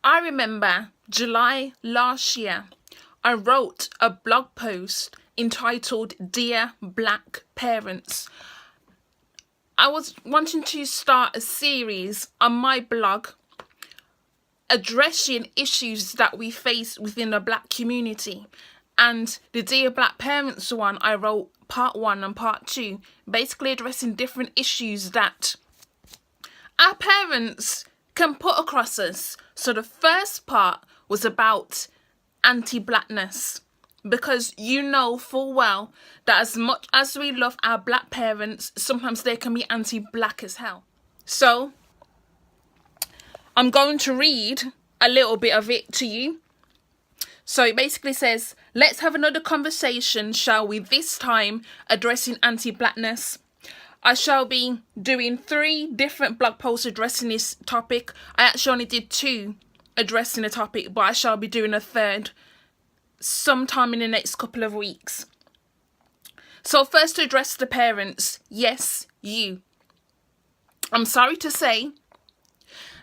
I remember July last year, I wrote a blog post entitled Dear Black Parents. I was wanting to start a series on my blog addressing issues that we face within the black community. And the Dear Black Parents one, I wrote part 1 and part 2, basically addressing different issues that our parents can put across us. So the first part was about anti-blackness, because you know full well that as much as we love our black parents, sometimes they can be anti-black as hell. So I'm going to read a little bit of it to you. So it basically says, let's have another conversation, shall we, this time addressing anti-blackness. I shall be doing 3 different blog posts addressing this topic. I actually only did 2 addressing the topic, but I shall be doing a 3rd sometime in the next couple of weeks. So first, to address the parents, yes, you. I'm sorry to say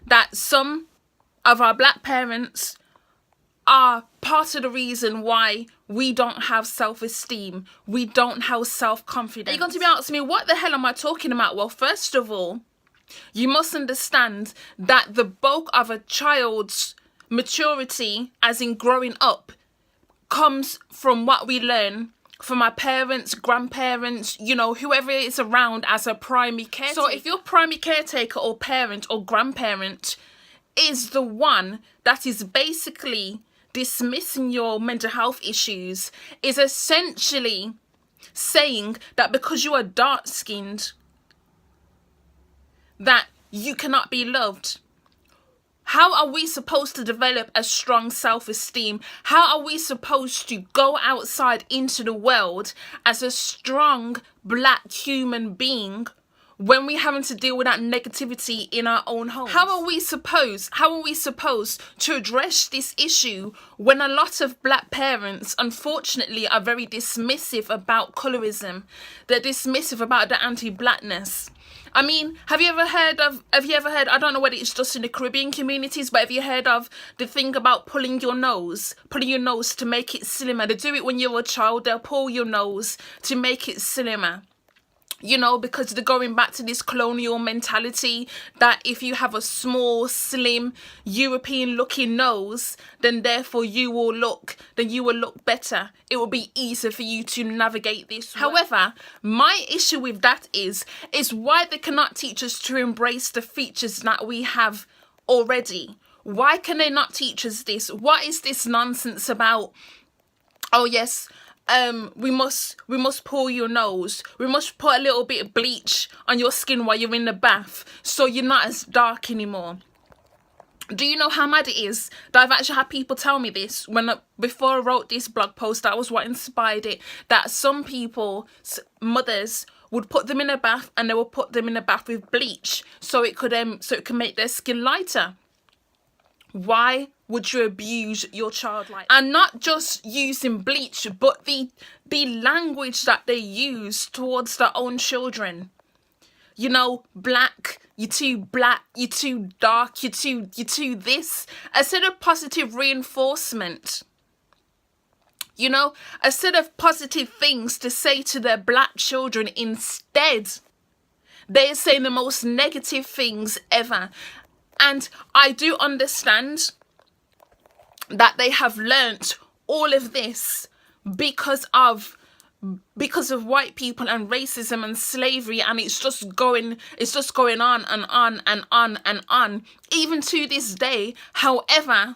that some of our black parents are part of the reason why we don't have self-esteem, we don't have self-confidence. You're going to be asking me, what the hell am I talking about? Well, first of all, you must understand that the bulk of a child's maturity, as in growing up, comes from what we learn from our parents, grandparents, you know, whoever is around as a primary caretaker. So if your primary caretaker or parent or grandparent is the one that is basically dismissing your mental health issues, is essentially saying that because you are dark-skinned, that you cannot be loved. How are we supposed to develop a strong self-esteem? How are we supposed to go outside into the world as a strong black human being when we're having to deal with that negativity in our own homes? How are we supposed to address this issue when a lot of black parents, unfortunately, are very dismissive about colorism? They're dismissive about the anti-blackness. I mean, have you ever heard, I don't know whether it's just in the Caribbean communities, but have you heard of the thing about pulling your nose to make it slimmer? They do it when you're a child, they'll pull your nose to make it slimmer. You know, because they're going back to this colonial mentality that if you have a small, slim, European-looking nose, then therefore you will look better. It will be easier for you to navigate this. However, my issue with that is why they cannot teach us to embrace the features that we have already. Why can they not teach us this? What is this nonsense about, oh yes, we must pull your nose. We must put a little bit of bleach on your skin while you're in the bath so you're not as dark anymore. Do you know how mad it is that I've actually had people tell me this before I wrote this blog post? That was what inspired it. That some people, mothers, would put them in a bath and they would put them in a bath with bleach so it could make their skin lighter. Why would you abuse your child like that? And not just using bleach, but the language that they use towards their own children. You know, black, you're too black, you're too dark, you're too this. Instead of positive reinforcement, you know, instead of positive things to say to their black children, instead, they're saying the most negative things ever. And I do understand that they have learnt all of this because of white people and racism and slavery, and it's just going on and on and on and on, even to this day. However,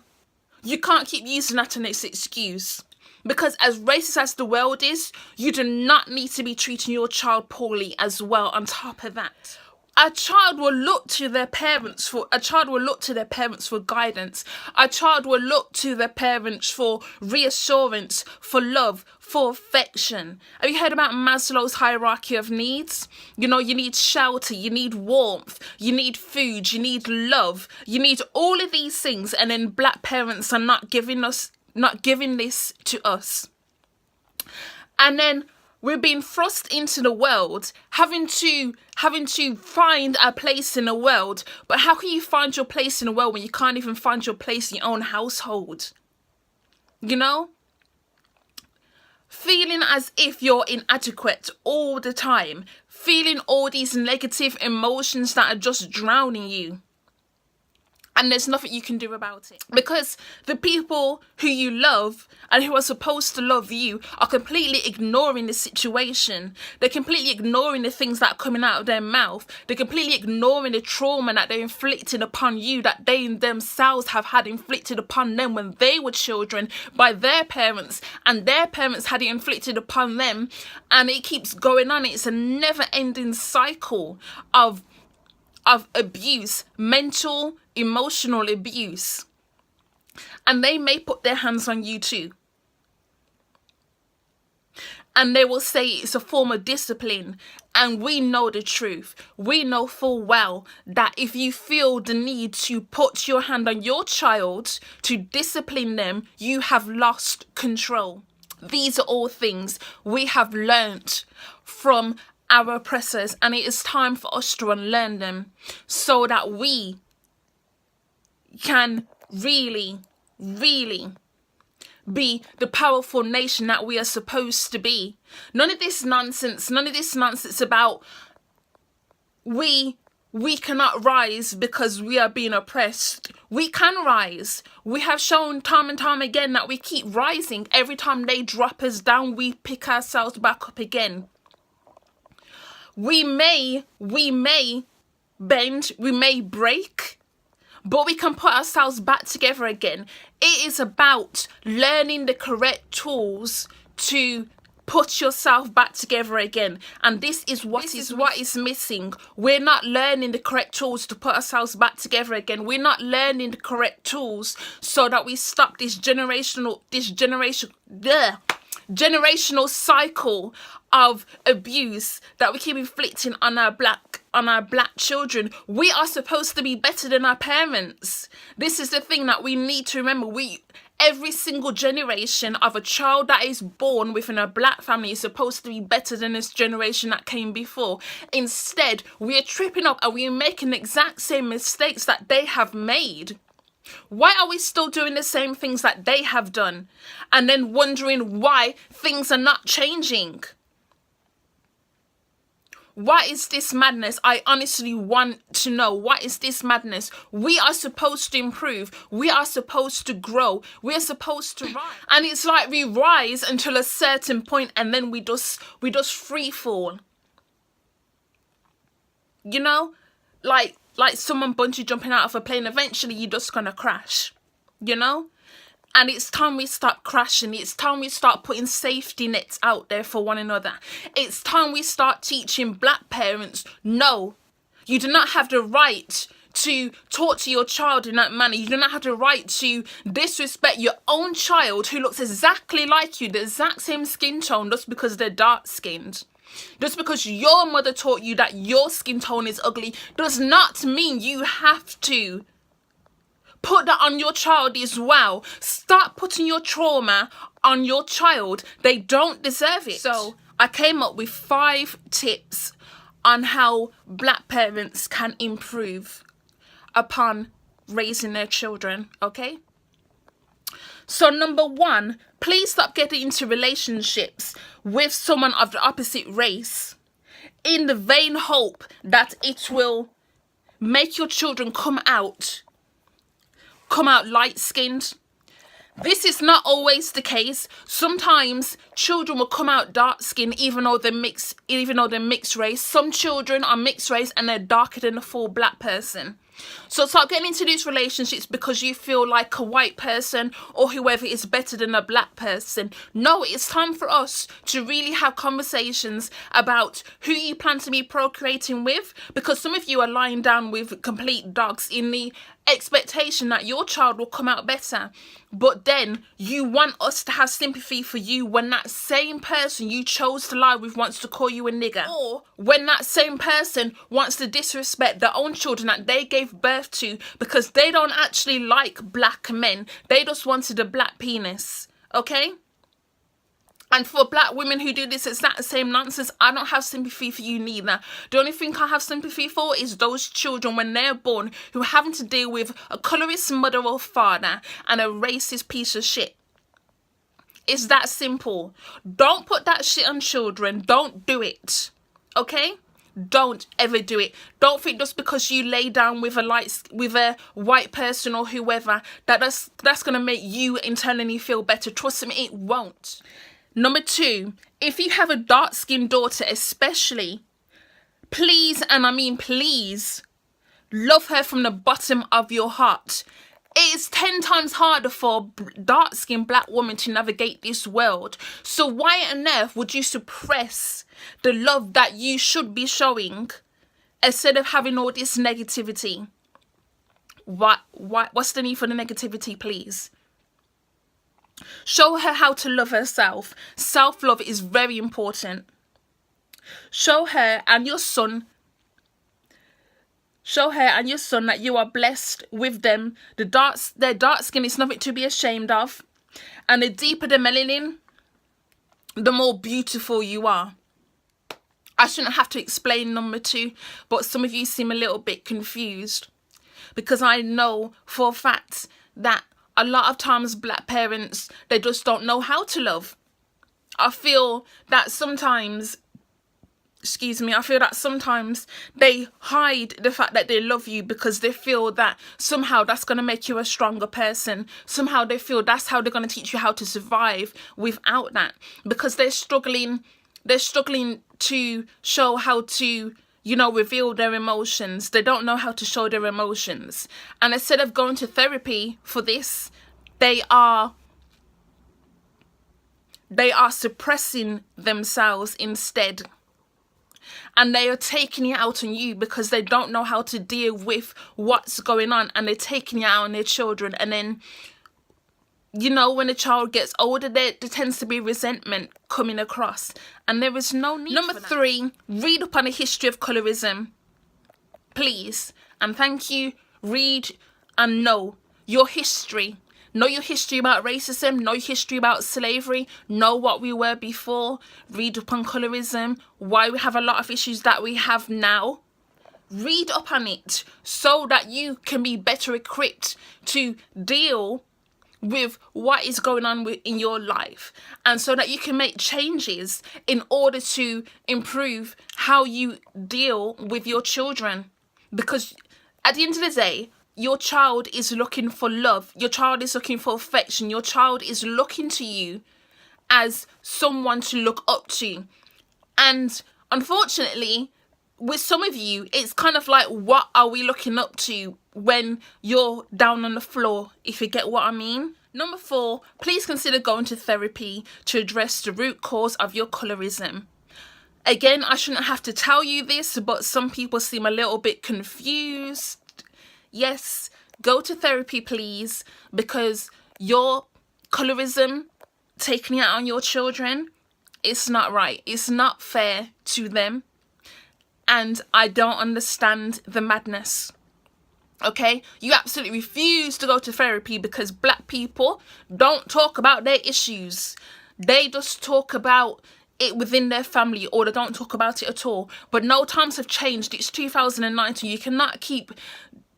you can't keep using that as an excuse. Because as racist as the world is, you do not need to be treating your child poorly as well on top of that. A child will look to their parents for guidance. A child will look to their parents for reassurance, for love, for affection. Have you heard about Maslow's hierarchy of needs? You know, you need shelter, you need warmth, you need food, you need love, you need all of these things, and then black parents are not giving this to us. And then we're being thrust into the world, having to find a place in the world. But how can you find your place in the world when you can't even find your place in your own household? You know? Feeling as if you're inadequate all the time. Feeling all these negative emotions that are just drowning you. And there's nothing you can do about it. Because the people who you love and who are supposed to love you are completely ignoring the situation. They're completely ignoring the things that are coming out of their mouth. They're completely ignoring the trauma that they're inflicting upon you, that they themselves have had inflicted upon them when they were children by their parents, and their parents had it inflicted upon them. And it keeps going on. It's a never-ending cycle of abuse, mental, emotional abuse. And they may put their hands on you too. And they will say it's a form of discipline. And we know the truth. We know full well that if you feel the need to put your hand on your child to discipline them, you have lost control. These are all things we have learnt from our oppressors, and it is time for us to unlearn them so that we can really, really be the powerful nation that we are supposed to be. None of this nonsense about we cannot rise because we are being oppressed. We can rise. We have shown time and time again that we keep rising. Every time they drop us down, we pick ourselves back up again. We may bend, we may break, but we can put ourselves back together again. It is about learning the correct tools to put yourself back together again. And this is what is missing. We're not learning the correct tools to put ourselves back together again. We're not learning the correct tools so that we stop this generational cycle of abuse that we keep inflicting on our black children. We are supposed to be better than our parents. This is the thing that we need to remember. Every single generation of a child that is born within a black family is supposed to be better than this generation that came before. Instead, we are tripping up and we are making the exact same mistakes that they have made. Why are we still doing the same things that they have done? And then wondering why things are not changing. What is this madness? I honestly want to know. What is this madness? We are supposed to improve. We are supposed to grow. We are supposed to rise. And it's like we rise until a certain point and then we just free fall. You know? Like someone bungee jumping out of a plane. Eventually you're just gonna crash. You know? And it's time we start crashing. It's time we start putting safety nets out there for one another. It's time we start teaching black parents, no, you do not have the right to talk to your child in that manner. You do not have the right to disrespect your own child who looks exactly like you, the exact same skin tone, just because they're dark skinned. Just because your mother taught you that your skin tone is ugly does not mean you have to put that on your child as well. Start putting your trauma on your child. They don't deserve it. So I came up with 5 tips on how black parents can improve upon raising their children, okay? So number 1, please stop getting into relationships with someone of the opposite race in the vain hope that it will make your children come out light-skinned. This is not always the case. Sometimes children will come out dark-skinned even though they're mixed race. Some children are mixed race and they're darker than a full black person. So start getting into these relationships because you feel like a white person or whoever is better than a black person. No, it's time for us to really have conversations about who you plan to be procreating with, because some of you are lying down with complete dogs in the expectation that your child will come out better. But then you want us to have sympathy for you when that same person you chose to lie with wants to call you a nigger, or when that same person wants to disrespect their own children that they gave birth to because they don't actually like black men. They just wanted a black penis, okay? And for black women who do this exact same nonsense, I don't have sympathy for you neither. The only thing I have sympathy for is those children when they're born who are having to deal with a colorist mother or father and a racist piece of shit. It's that simple. Don't put that shit on children. Don't do it. Okay? Don't ever do it. Don't think just because you lay down with a white person or whoever that's gonna make you internally feel better. Trust me, it won't. Number 2, if you have a dark-skinned daughter especially, please, and I mean please, love her from the bottom of your heart. It is 10 times harder for a dark-skinned black woman to navigate this world. So why on earth would you suppress the love that you should be showing instead of having all this negativity? What's the need for the negativity, please? Show her how to love herself. Self-love is very important. Show her and your son that you are blessed with them. Their dark skin is nothing to be ashamed of. And the deeper the melanin, the more beautiful you are. I shouldn't have to explain number 2, but some of you seem a little bit confused. Because I know for a fact that a lot of times black parents, they just don't know how to love. I feel that sometimes they hide the fact that they love you because they feel that somehow that's going to make you a stronger person. Somehow they feel that's how they're going to teach you how to survive without that. Because they're struggling to show how to, reveal their emotions. They don't know how to show their emotions. And instead of going to therapy for this, they are suppressing themselves instead. And they are taking it out on you because they don't know how to deal with what's going on, and they're taking it out on their children. And then, when a child gets older, there tends to be resentment coming across, and there is no need. Number 3, read up on the history of colorism, please, and thank you. Read and know your history. Know your history about racism. Know your history about slavery. Know what we were before. Read up on colorism. Why we have a lot of issues that we have now. Read up on it so that you can be better equipped to deal with what is going on in your life, and so that you can make changes in order to improve how you deal with your children. Because at the end of the day, your child is looking for love. Your child is looking for affection. Your child is looking to you as someone to look up to. And unfortunately, with some of you, it's kind of like, what are we looking up to when you're down on the floor, if you get what I mean? Number 4, please consider going to therapy to address the root cause of your colorism. Again, I shouldn't have to tell you this, but some people seem a little bit confused. Yes, go to therapy, please, because your colorism, taking it out on your children, it's not right. It's not fair to them. And I don't understand the madness. Okay? You absolutely refuse to go to therapy because black people don't talk about their issues. They just talk about it within their family, or they don't talk about it at all. But no, times have changed. It's 2019. You cannot keep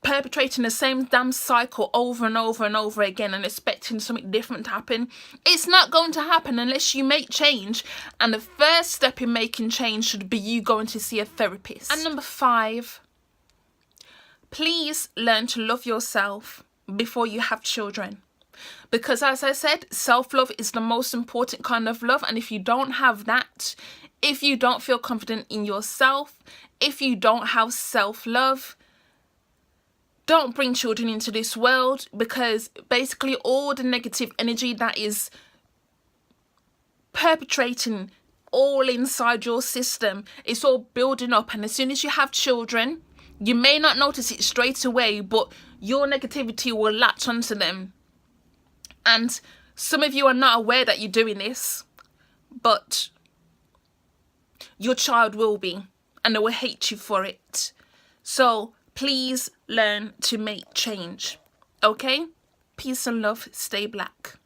perpetrating the same damn cycle over and over and over again and expecting something different to happen. It's not going to happen unless you make change, and the first step in making change should be you going to see a therapist. And number 5, please learn to love yourself before you have children, because as I said, self-love is the most important kind of love. And if you don't have that, if you don't feel confident in yourself, if you don't have self-love, don't bring children into this world, because basically all the negative energy that is perpetrating all inside your system, it's all building up. And as soon as you have children, you may not notice it straight away, but your negativity will latch onto them. And some of you are not aware that you're doing this, but your child will be, and they will hate you for it. So please learn to make change. Okay? Peace and love. Stay black.